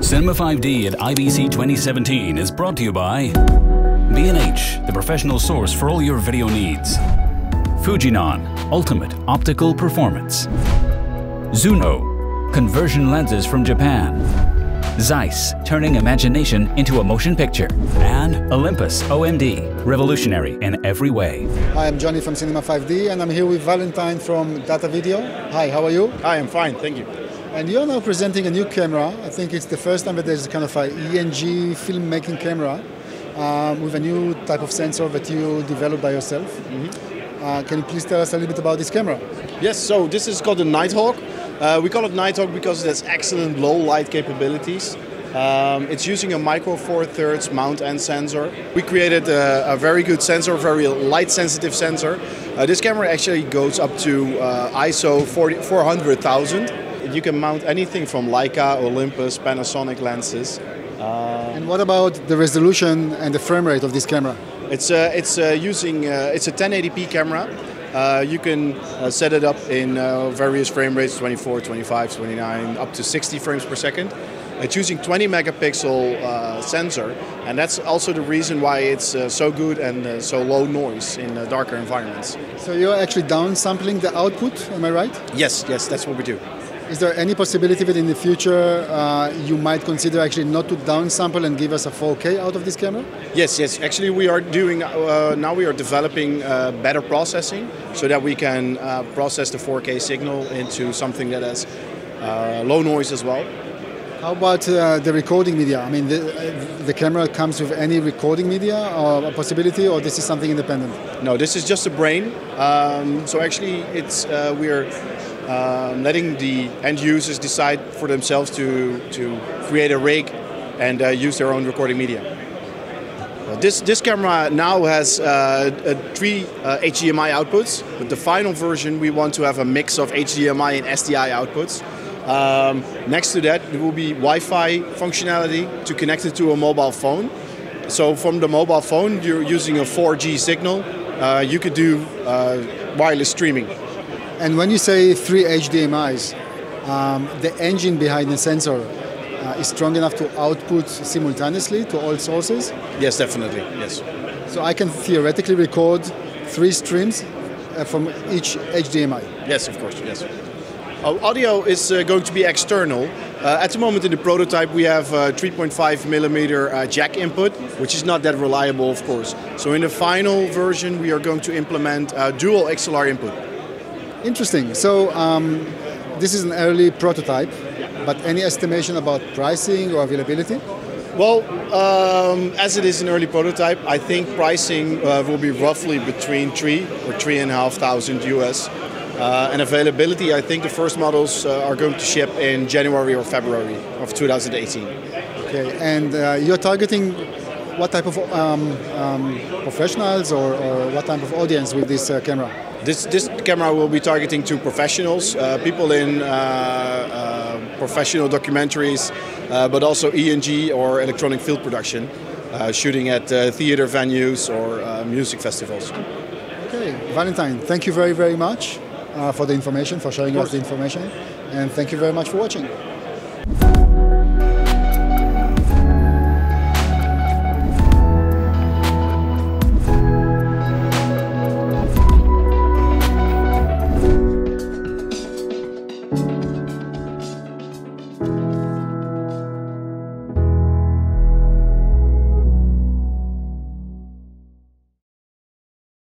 Cinema 5D at IBC 2017 is brought to you by B&H, the professional source for all your video needs. Fujinon, ultimate optical performance. Zuno, conversion lenses from Japan. Zeiss, turning imagination into a motion picture. And Olympus OMD, revolutionary in every way. Hi, I'm Johnny from Cinema 5D, and I'm here with Valentine from Datavideo. Hi, how are you? Hi, I'm fine, thank you. And you're now presenting a new camera. I think it's the first time that there's kind of a ENG filmmaking camera with a new type of sensor that you developed by yourself. Can you please tell us a little bit about this camera? Yes, so this is called the NightHawk. We call it NightHawk because it has excellent low light capabilities. It's using a micro four thirds mount end sensor. We created a very good sensor, a very light sensitive sensor. This camera actually goes up to ISO 400,000. You can mount anything from Leica, Olympus, Panasonic lenses. And what about the resolution and the frame rate of this camera? It's a 1080p camera. You can set it up in various frame rates, 24, 25, 29, up to 60 frames per second. It's using 20 megapixel sensor, and that's also the reason why it's so good and so low noise in darker environments. So you're actually downsampling the output, am I right? Yes, that's what we do. Is there any possibility that in the future you might consider actually not to downsample and give us a 4K out of this camera? Yes. Actually, we are doing now. We are developing better processing so that we can process the 4K signal into something that has low noise as well. How about the recording media? I mean, the camera comes with any recording media or a possibility, or this is something independent? No, this is just a brain. So actually, it's we're letting the end users decide for themselves to create a rig and use their own recording media. This camera now has 3 HDMI outputs, but the final version we want to have a mix of HDMI and SDI outputs. Next to that, there will be Wi-Fi functionality to connect it to a mobile phone. So from the mobile phone, you're using a 4G signal. You could do wireless streaming. And when you say 3 HDMIs, the engine behind the sensor is strong enough to output simultaneously to all sources? Yes, definitely, yes. So I can theoretically record 3 streams from each HDMI? Yes, of course, yes. Audio is going to be external. At the moment in the prototype we have 3.5mm jack input, which is not that reliable, of course. So in the final version we are going to implement dual XLR input. Interesting. So this is an early prototype, but any estimation about pricing or availability? Well, as it is an early prototype, I think pricing will be roughly between 3,000 or 3,500 US. And availability, I think the first models are going to ship in January or February of 2018. Okay, and you're targeting what type of professionals or what type of audience with this camera? This camera will be targeting to professionals, people in professional documentaries, but also ENG or electronic field production, shooting at theater venues or music festivals. Okay, Valentine, thank you very, very much for the information, for sharing us the information, and thank you very much for watching.